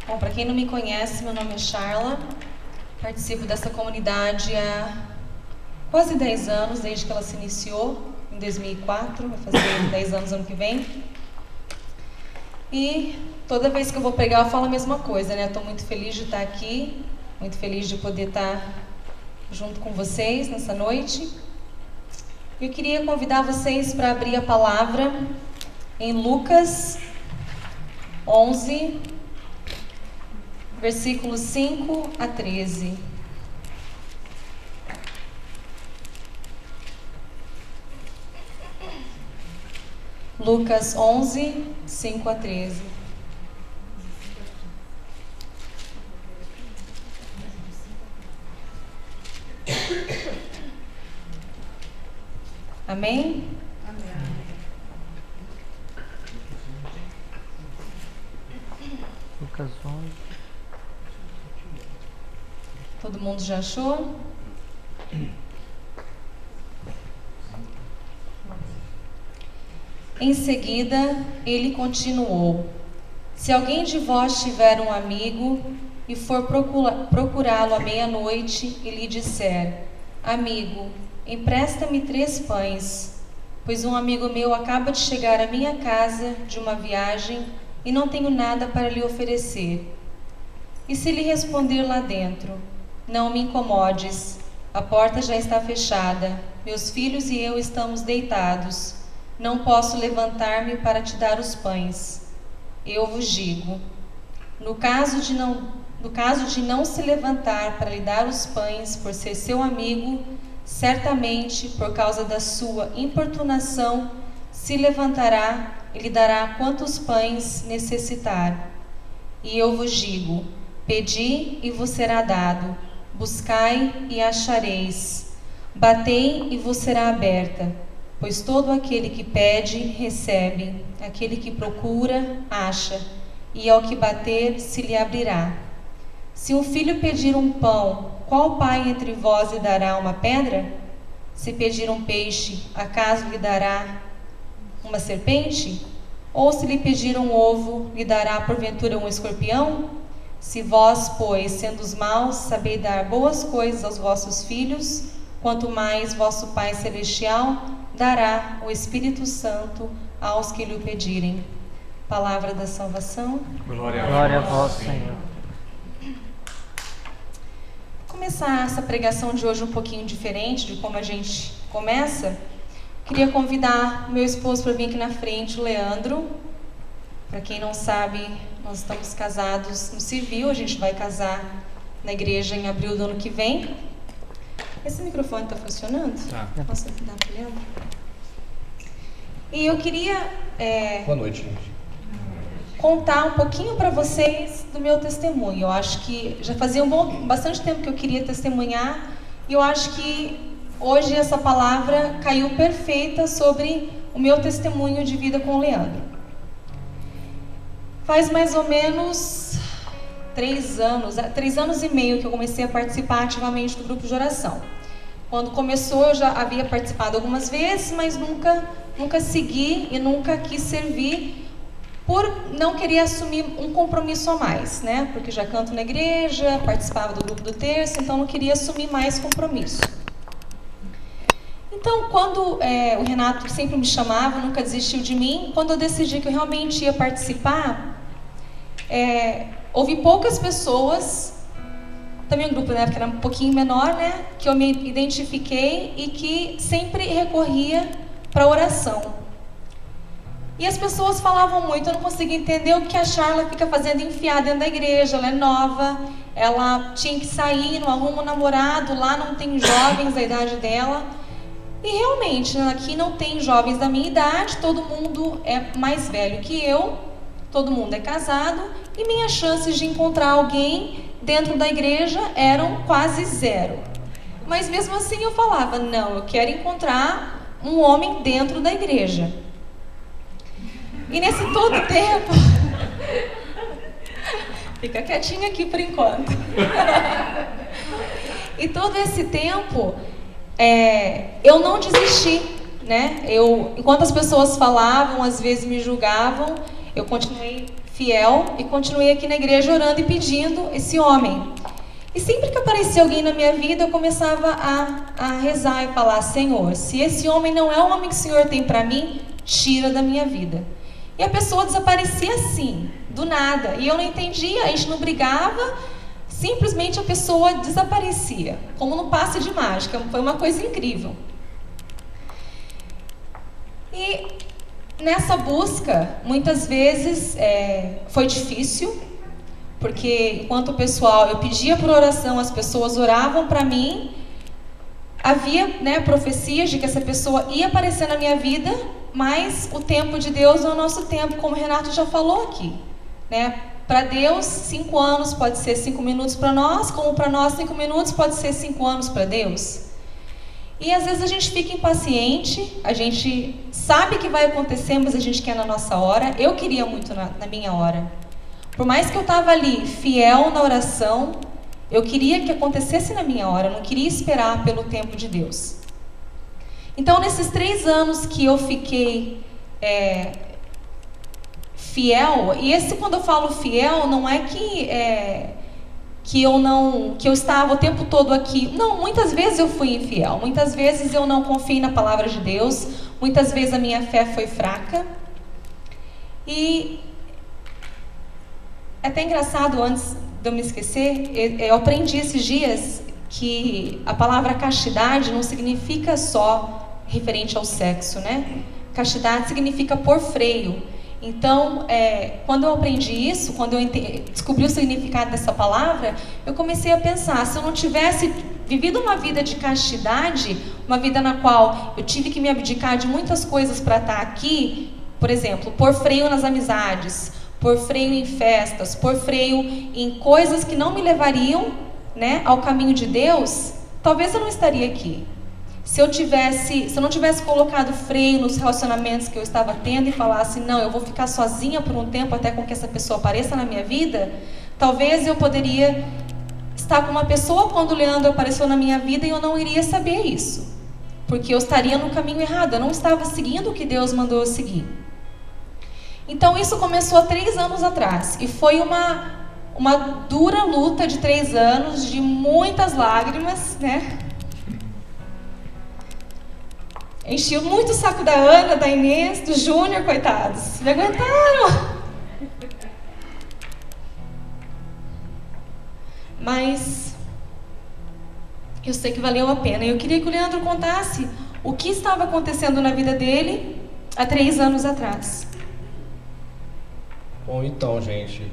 Bom, para quem não me conhece, meu nome é Charla, participo dessa comunidade há quase 10 anos, desde que ela se iniciou, em 2004, vai fazer 10 anos ano que vem. E toda vez que eu vou pregar eu falo a mesma coisa, né? Estou muito feliz de estar aqui, muito feliz de poder estar junto com vocês nessa noite. Eu queria convidar vocês para abrir a palavra em Lucas 11, versículos 5 a 13. Lucas 11, 5 a 13. Amém? Lucas 11. Todo mundo já achou? Em seguida, ele continuou: Se alguém de vós tiver um amigo e for procurá-lo à meia-noite e lhe disser: Amigo, empresta-me 3 pães, pois um amigo meu acaba de chegar à minha casa de uma viagem e não tenho nada para lhe oferecer. E se lhe responder lá dentro: Não me incomodes, a porta já está fechada, meus filhos e eu estamos deitados, não posso levantar-me para te dar os pães. Eu vos digo, no caso de não se levantar para lhe dar os pães por ser seu amigo, certamente, por causa da sua importunação, se levantará e lhe dará quantos pães necessitar. E eu vos digo, pedi e vos será dado, buscai e achareis, batei e vos será aberta. Pois todo aquele que pede, recebe, aquele que procura, acha, e ao que bater, se lhe abrirá. Se um filho pedir um pão, qual pai entre vós lhe dará uma pedra? Se pedir um peixe, acaso lhe dará uma serpente? Ou se lhe pedir um ovo, lhe dará porventura um escorpião? Se vós, pois, sendo os maus, sabeis dar boas coisas aos vossos filhos, quanto mais vosso Pai Celestial dará o Espírito Santo aos que lhe o pedirem. Palavra da salvação. Glória a vós, Senhor. Vou começar essa pregação de hoje um pouquinho diferente de como a gente começa. Queria convidar meu esposo para vir aqui na frente, o Leandro. Para quem não sabe, nós estamos casados no civil, a gente vai casar na igreja em abril do ano que vem. Esse microfone está funcionando? Tá. Posso dar para o Leandro? E eu queria Boa noite, gente. contar um pouquinho para vocês do meu testemunho. Eu acho que já fazia bastante tempo que eu queria testemunhar e eu acho que hoje essa palavra caiu perfeita sobre o meu testemunho de vida com o Leandro. Faz mais ou menos 3 anos e meio que eu comecei a participar ativamente do grupo de oração. Quando começou eu já havia participado algumas vezes, mas nunca segui e nunca quis servir por não querer assumir um compromisso a mais, né? Porque já canto na igreja, participava do grupo do terço, então não queria assumir mais compromisso. Então, quando o Renato sempre me chamava, nunca desistiu de mim, quando eu decidi que eu realmente ia participar, houve poucas pessoas, também um grupo na época era um pouquinho menor, né, que eu me identifiquei e que sempre recorria para oração. E as pessoas falavam muito, eu não conseguia entender o que a Charla fica fazendo enfiada dentro da igreja, ela é nova, ela tinha que sair, não arruma um namorado, lá não tem jovens da idade dela. E realmente, aqui não tem jovens da minha idade, todo mundo é mais velho que eu, todo mundo é casado, e minhas chances de encontrar alguém dentro da igreja eram quase 0. Mas mesmo assim eu falava, não, eu quero encontrar um homem dentro da igreja. E nesse todo tempo... Fica quietinho aqui por enquanto. E todo esse tempo, eu não desisti, né? Enquanto as pessoas falavam, às vezes me julgavam, eu continuei fiel e continuei aqui na igreja orando e pedindo esse homem. E sempre que aparecia alguém na minha vida, eu começava a rezar e falar: Senhor, se esse homem não é o homem que o Senhor tem para mim, tira da minha vida. E a pessoa desaparecia assim, do nada. E eu não entendia, a gente não brigava, simplesmente a pessoa desaparecia, como num passe de mágica. Foi uma coisa incrível. E nessa busca, muitas vezes foi difícil, porque enquanto o pessoal, eu pedia por oração, as pessoas oravam para mim, havia profecias de que essa pessoa ia aparecer na minha vida, mas o tempo de Deus não é o nosso tempo, como o Renato já falou aqui. Para Deus, 5 anos pode ser 5 minutos para nós, como para nós 5 minutos pode ser 5 anos para Deus. E às vezes a gente fica impaciente, a gente sabe que vai acontecer, mas a gente quer na nossa hora. Eu queria muito na minha hora. Por mais que eu estava ali fiel na oração, eu queria que acontecesse na minha hora, eu não queria esperar pelo tempo de Deus. Então, nesses 3 anos que eu fiquei fiel, e quando eu falo fiel, não é que eu estava o tempo todo aqui. Não, muitas vezes eu fui infiel, muitas vezes eu não confiei na palavra de Deus, muitas vezes a minha fé foi fraca. E é até engraçado, antes de eu me esquecer, eu aprendi esses dias que a palavra castidade não significa só referente ao sexo, Castidade significa por freio. Então, quando eu aprendi isso, quando eu descobri o significado dessa palavra, eu comecei a pensar: se eu não tivesse vivido uma vida de castidade, uma vida na qual eu tive que me abdicar de muitas coisas para estar aqui, por exemplo, pôr freio nas amizades, pôr freio em festas, pôr freio em coisas que não me levariam ao caminho de Deus, talvez eu não estaria aqui. Se eu não tivesse colocado freio nos relacionamentos que eu estava tendo e falasse: não, eu vou ficar sozinha por um tempo até com que essa pessoa apareça na minha vida, talvez eu poderia estar com uma pessoa quando o Leandro apareceu na minha vida e eu não iria saber isso, porque eu estaria no caminho errado, eu não estava seguindo o que Deus mandou eu seguir. Então isso começou há 3 anos atrás e foi uma dura luta de 3 anos, de muitas lágrimas, Enchi muito o saco da Ana, da Inês, do Júnior, coitados. Me aguentaram. Mas eu sei que valeu a pena. Eu queria que o Leandro contasse o que estava acontecendo na vida dele há 3 anos atrás. Bom, então, gente,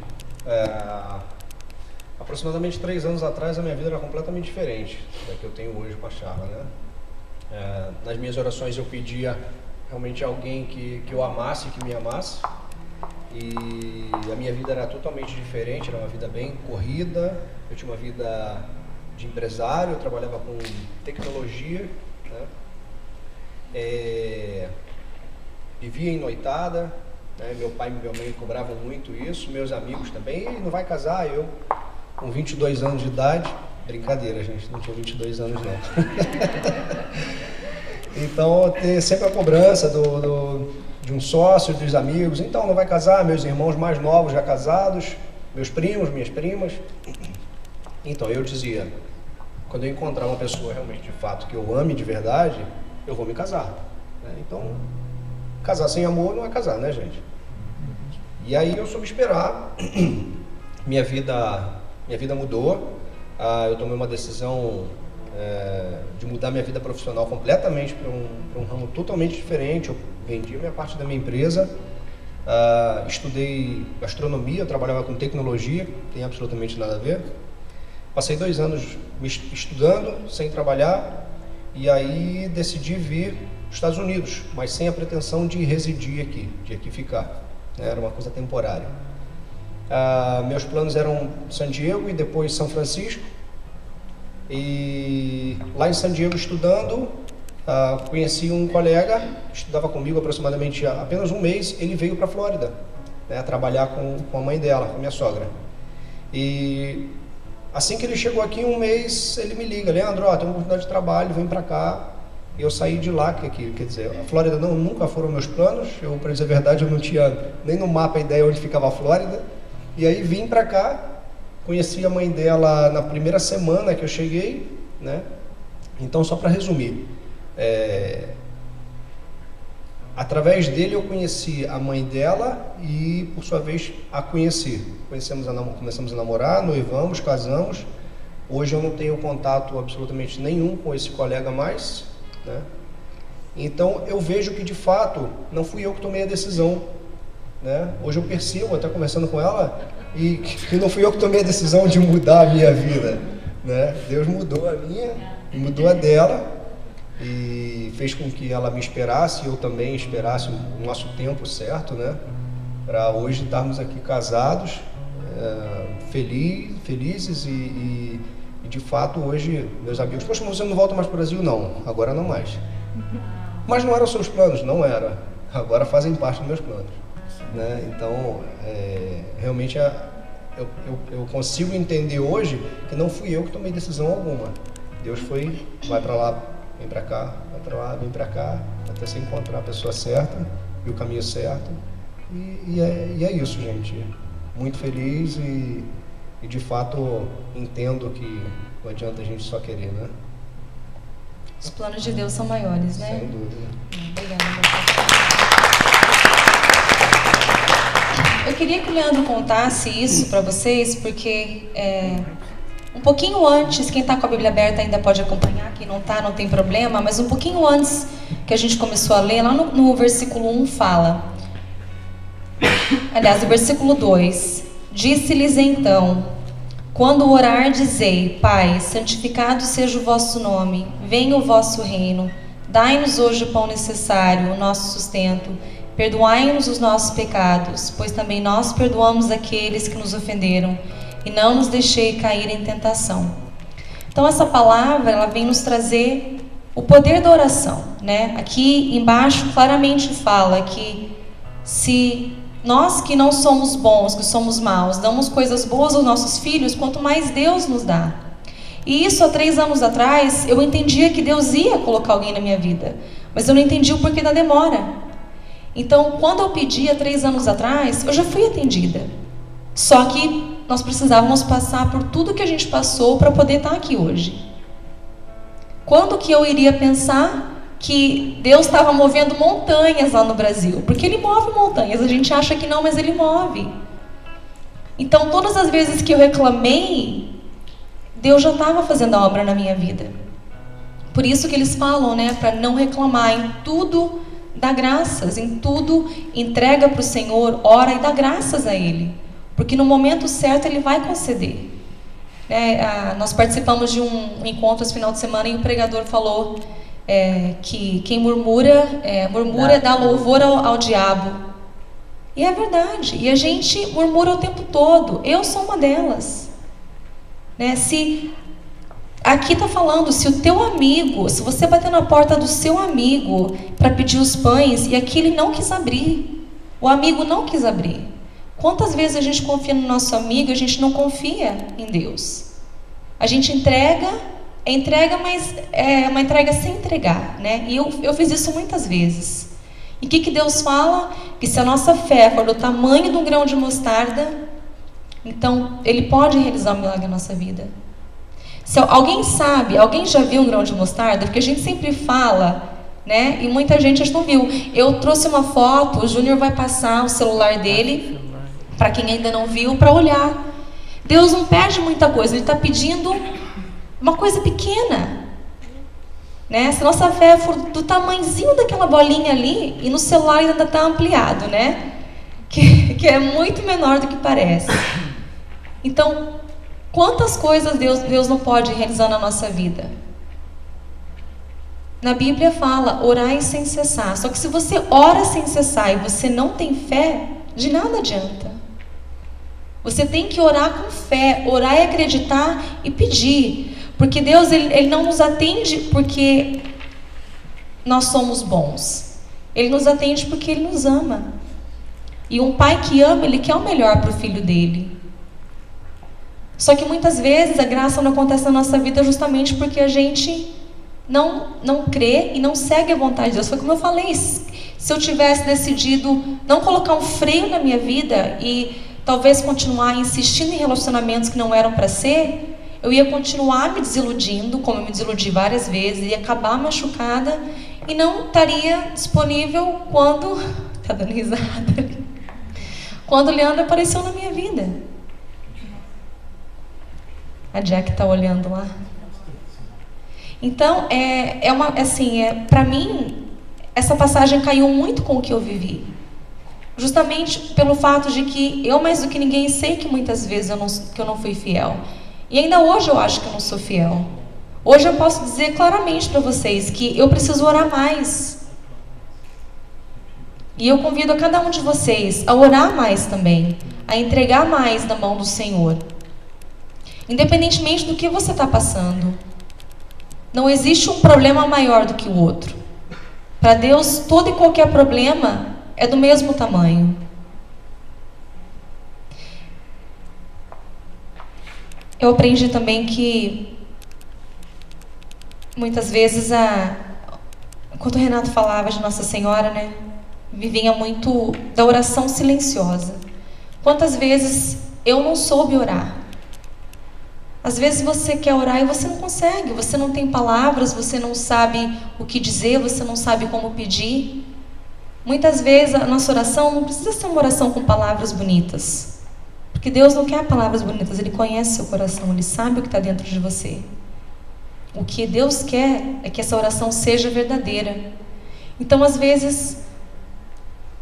aproximadamente 3 anos atrás a minha vida era completamente diferente da que eu tenho hoje com a Charla, nas minhas orações eu pedia realmente alguém que eu amasse, que me amasse, e a minha vida era totalmente diferente, era uma vida bem corrida, eu tinha uma vida de empresário, eu trabalhava com tecnologia, vivia em noitada, meu pai e minha mãe cobravam muito isso, meus amigos também: ele não vai casar, eu com 22 anos de idade. Brincadeira, gente, não tinha 22 anos não. Então, tem sempre a cobrança de um sócio, dos amigos: então, não vai casar? Meus irmãos mais novos já casados, meus primos, minhas primas. Então, eu dizia: quando eu encontrar uma pessoa realmente, de fato, que eu ame de verdade, eu vou me casar. Então, casar sem amor não é casar, gente? E aí eu soube esperar, minha vida mudou. Eu tomei uma decisão de mudar minha vida profissional completamente para um ramo totalmente diferente. Eu vendi a minha parte da minha empresa, estudei gastronomia, eu trabalhava com tecnologia, não tem absolutamente nada a ver. Passei 2 anos estudando, sem trabalhar, e aí decidi vir para os Estados Unidos, mas sem a pretensão de residir aqui, de aqui ficar. Era uma coisa temporária. Meus planos eram San Diego e depois São Francisco. E lá em San Diego, estudando, conheci um colega, estudava comigo aproximadamente apenas 1 mês. Ele veio para a Flórida, trabalhar com a mãe dela, com a minha sogra. E assim que ele chegou aqui, 1 mês, ele me liga: Leandro, tem uma oportunidade de trabalho, vem para cá. e eu saí de lá, quer dizer, a Flórida nunca foram meus planos, para dizer a verdade, eu não tinha nem no mapa a ideia onde ficava a Flórida, e aí vim para cá, conheci a mãe dela na primeira semana que eu cheguei, né? Então, só para resumir, através dele eu conheci a mãe dela e, por sua vez, a conheci. Começamos a namorar, noivamos, casamos. Hoje eu não tenho contato absolutamente nenhum com esse colega mais, né? Então eu vejo que de fato não fui eu que tomei a decisão, né? Hoje eu percebo, até conversando com ela, e que não fui eu que tomei a decisão de mudar a minha vida, né? Deus mudou a minha e mudou a dela e fez com que ela me esperasse e eu também esperasse o nosso tempo certo, né? Para hoje estarmos aqui casados, felizes e de fato hoje meus amigos, poxa, mas você não volta mais para o Brasil? Não, agora não mais. Mas não eram seus planos? Não era. Agora fazem parte dos meus planos, né? Então, realmente eu consigo entender hoje que não fui eu que tomei decisão alguma. Deus foi, vai para lá, vem para cá, vai para lá, vem para cá, até se encontrar a pessoa certa e o caminho certo. E é isso, gente. Muito feliz e de fato entendo que não adianta a gente só querer, né? Os planos de Deus são maiores, né? Sem dúvida. Obrigada. Eu queria que o Leandro contasse isso para vocês, porque um pouquinho antes, quem está com a Bíblia aberta ainda pode acompanhar, quem não está não tem problema, mas um pouquinho antes que a gente começou a ler, lá no versículo 1 fala, aliás, o versículo 2, disse-lhes então, quando orar dizei, Pai, santificado seja o vosso nome, venha o vosso reino, dai-nos hoje o pão necessário, o nosso sustento, perdoai-nos os nossos pecados, pois também nós perdoamos aqueles que nos ofenderam, e não nos deixei cair em tentação. Então essa palavra, ela vem nos trazer o poder da oração, né? Aqui embaixo claramente fala que se nós que não somos bons, que somos maus, damos coisas boas aos nossos filhos, quanto mais Deus nos dá. E isso há 3 anos atrás, eu entendia que Deus ia colocar alguém na minha vida, mas eu não entendi o porquê da demora. Então, quando eu pedi há 3 anos atrás, eu já fui atendida. Só que nós precisávamos passar por tudo que a gente passou para poder estar aqui hoje. Quando que eu iria pensar que Deus estava movendo montanhas lá no Brasil? Porque Ele move montanhas, a gente acha que não, mas Ele move. Então, todas as vezes que eu reclamei, Deus já estava fazendo a obra na minha vida. Por isso que eles falam, né, para não reclamar, em tudo dá graças, em tudo entrega para o Senhor, ora e dá graças a Ele. Porque no momento certo Ele vai conceder. Nós participamos de um encontro esse final de semana e o pregador falou que quem murmura dá louvor ao diabo. E é verdade. E a gente murmura o tempo todo. Eu sou uma delas. Se aqui está falando, se o teu amigo, se você bater na porta do seu amigo para pedir os pães e aqui ele não quis abrir, o amigo não quis abrir. Quantas vezes a gente confia no nosso amigo e a gente não confia em Deus? A gente entrega, mas é uma entrega sem entregar, né? E eu fiz isso muitas vezes. E o que Deus fala? Que se a nossa fé for do tamanho de um grão de mostarda, então Ele pode realizar um milagre na nossa vida. Se alguém sabe, alguém já viu um grão de mostarda? Porque a gente sempre fala, né? E muita gente acho que não viu. Eu trouxe uma foto, o Júnior vai passar o celular dele, para quem ainda não viu, para olhar. Deus não pede muita coisa, Ele está pedindo uma coisa pequena. Né? Se a nossa fé for do tamanhozinho daquela bolinha ali, e no celular ainda está ampliado, né? Que é muito menor do que parece. Então, quantas coisas Deus não pode realizar na nossa vida? Na Bíblia fala, orai sem cessar. Só que se você ora sem cessar e você não tem fé, de nada adianta. Você tem que orar com fé, orar e acreditar e pedir. Porque Deus ele não nos atende porque nós somos bons. Ele nos atende porque Ele nos ama. E um pai que ama, ele quer o melhor para o filho dele. Só que muitas vezes a graça não acontece na nossa vida justamente porque a gente não crê e não segue a vontade de Deus. Foi como eu falei, se eu tivesse decidido não colocar um freio na minha vida e talvez continuar insistindo em relacionamentos que não eram para ser, eu ia continuar me desiludindo, como eu me desiludi várias vezes, ia acabar machucada e não estaria disponível quando... Tá dando risada ali. Quando o Leandro apareceu na minha vida. A Jack está olhando lá. Então, para mim, essa passagem caiu muito com o que eu vivi. Justamente pelo fato de que eu, mais do que ninguém, sei que muitas vezes eu não fui fiel. E ainda hoje eu acho que eu não sou fiel. Hoje eu posso dizer claramente para vocês que eu preciso orar mais. E eu convido a cada um de vocês a orar mais também, a entregar mais na mão do Senhor. Independentemente do que você está passando. Não existe um problema maior do que o outro. Para Deus, todo e qualquer problema é do mesmo tamanho. Eu aprendi também que muitas vezes, enquanto o Renato falava de Nossa Senhora, né, me vinha muito da oração silenciosa. Quantas vezes eu não soube orar? Às vezes você quer orar e você não consegue, você não tem palavras, você não sabe o que dizer, você não sabe como pedir. Muitas vezes a nossa oração não precisa ser uma oração com palavras bonitas, porque Deus não quer palavras bonitas, Ele conhece seu coração, Ele sabe o que está dentro de você. O que Deus quer é que essa oração seja verdadeira. Então, às vezes,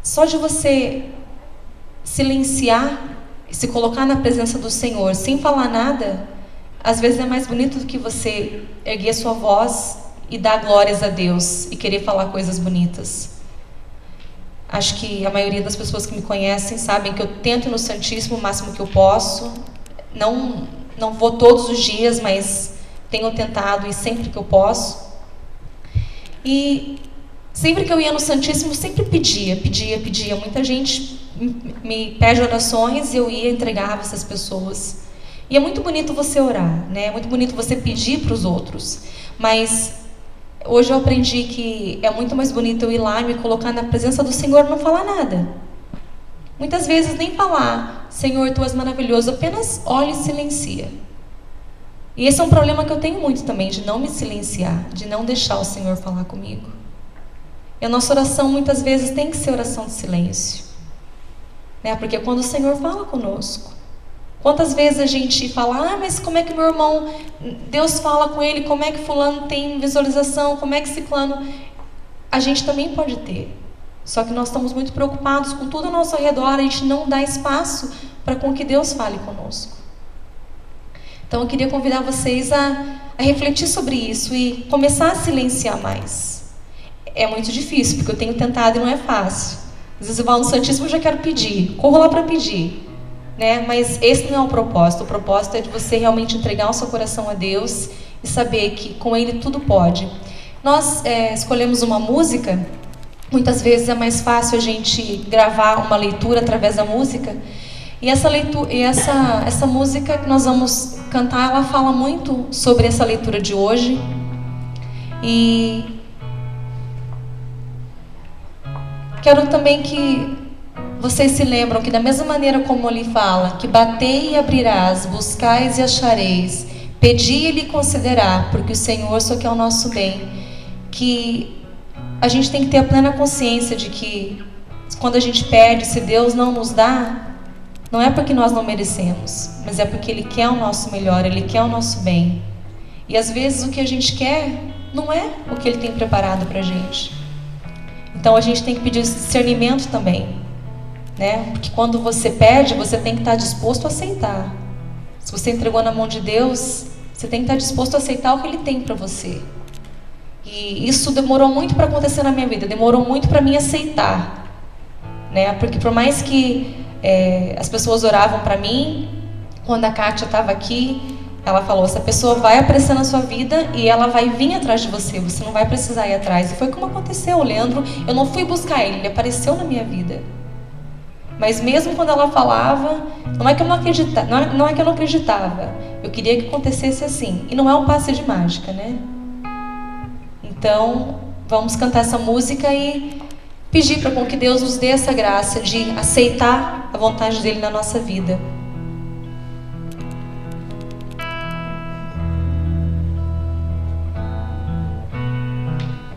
só de você silenciar, se colocar na presença do Senhor, sem falar nada, às vezes é mais bonito do que você erguer sua voz e dar glórias a Deus e querer falar coisas bonitas. Acho que a maioria das pessoas que me conhecem sabem que eu tento ir no Santíssimo o máximo que eu posso. Não vou todos os dias, mas tenho tentado ir sempre que eu posso. E sempre que eu ia no Santíssimo, sempre pedia. Muita gente me pede orações e eu ia e entregava essas pessoas. E é muito bonito você orar, né? É muito bonito você pedir para os outros. Mas hoje eu aprendi que é muito mais bonito eu ir lá e me colocar na presença do Senhor e não falar nada. Muitas vezes nem falar, Senhor, Tu és maravilhoso, apenas olha e silencia. E esse é um problema que eu tenho muito também, de não me silenciar, de não deixar o Senhor falar comigo. E a nossa oração muitas vezes tem que ser oração de silêncio, né? Porque é quando o Senhor fala conosco. Quantas vezes a gente fala, mas como é que meu irmão, Deus fala com ele, como é que fulano tem visualização, como é que ciclano... A gente também pode ter. Só que nós estamos muito preocupados com tudo ao nosso redor, a gente não dá espaço para com que Deus fale conosco. Então eu queria convidar vocês a refletir sobre isso e começar a silenciar mais. É muito difícil, porque eu tenho tentado e não é fácil. Às vezes eu vou no Santíssimo e já quero pedir, corro lá para pedir, né? Mas esse não é o propósito. O propósito é de você realmente entregar o seu coração a Deus e saber que com Ele tudo pode. Nós escolhemos uma música. Muitas vezes é mais fácil a gente gravar uma leitura através da música. E essa música que nós vamos cantar, ela fala muito sobre essa leitura de hoje. E quero também que vocês se lembram que da mesma maneira como ali fala, que batei e abrirás, buscais e achareis, pedi e lhe concederá, porque o Senhor só quer o nosso bem. Que a gente tem que ter a plena consciência de que quando a gente pede, se Deus não nos dá, não é porque nós não merecemos, mas é porque Ele quer o nosso melhor, Ele quer o nosso bem. E às vezes o que a gente quer não é o que Ele tem preparado para a gente. Então a gente tem que pedir esse discernimento também, né? Porque quando você pede, você tem que estar disposto a aceitar. Se você entregou na mão de Deus, você tem que estar disposto a aceitar o que Ele tem para você. E isso demorou muito para acontecer na minha vida, demorou muito para mim aceitar, né? Porque por mais que as pessoas oravam para mim, quando a Kátia estava aqui, ela falou, essa pessoa vai aparecer na sua vida e ela vai vir atrás de você, você não vai precisar ir atrás. E foi como aconteceu. O Leandro, eu não fui buscar ele apareceu na minha vida. Mas mesmo quando ela falava, não é que eu não acreditava, eu queria que acontecesse assim. E não é um passe de mágica, né? Então, vamos cantar essa música e pedir para que Deus nos dê essa graça de aceitar a vontade dele na nossa vida.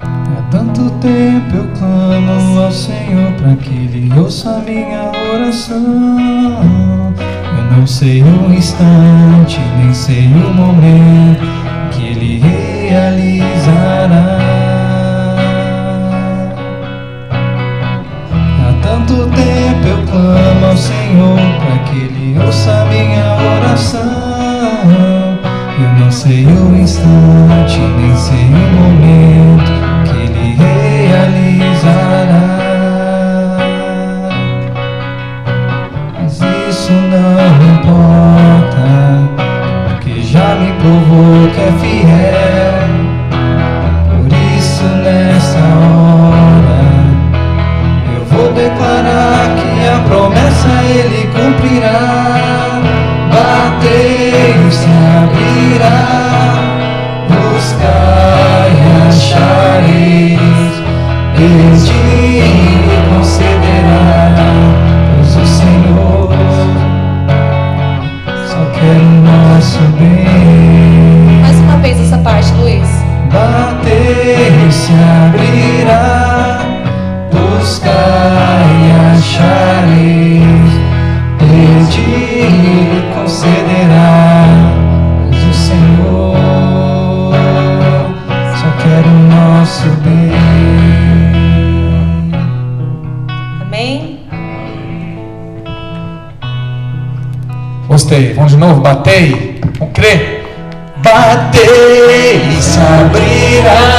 Há tanto tempo eu clamo ao Senhor para que Ele ouça minha oração. Eu não sei o instante, nem sei o momento que Ele realizará. Há tanto tempo eu clamo ao Senhor para que Ele ouça minha oração. Eu não sei o instante, nem sei o momento que Ele realizará. Mas isso não importa, porque já me provou que é fiel. Por isso nessa hora eu vou declarar que a promessa Ele cumprirá. Batei e se abrirá, buscai e achareis, pedi e concederá, pois o Senhor só quer o nosso bem. Mais uma vez essa parte, Luiz. Batei e se abrirá, buscai e achareis, pedi e concederá, pois o Senhor só quer o nosso bem. Amém? Gostei, vamos de novo, batei, vamos crer. Batei e se abrirá.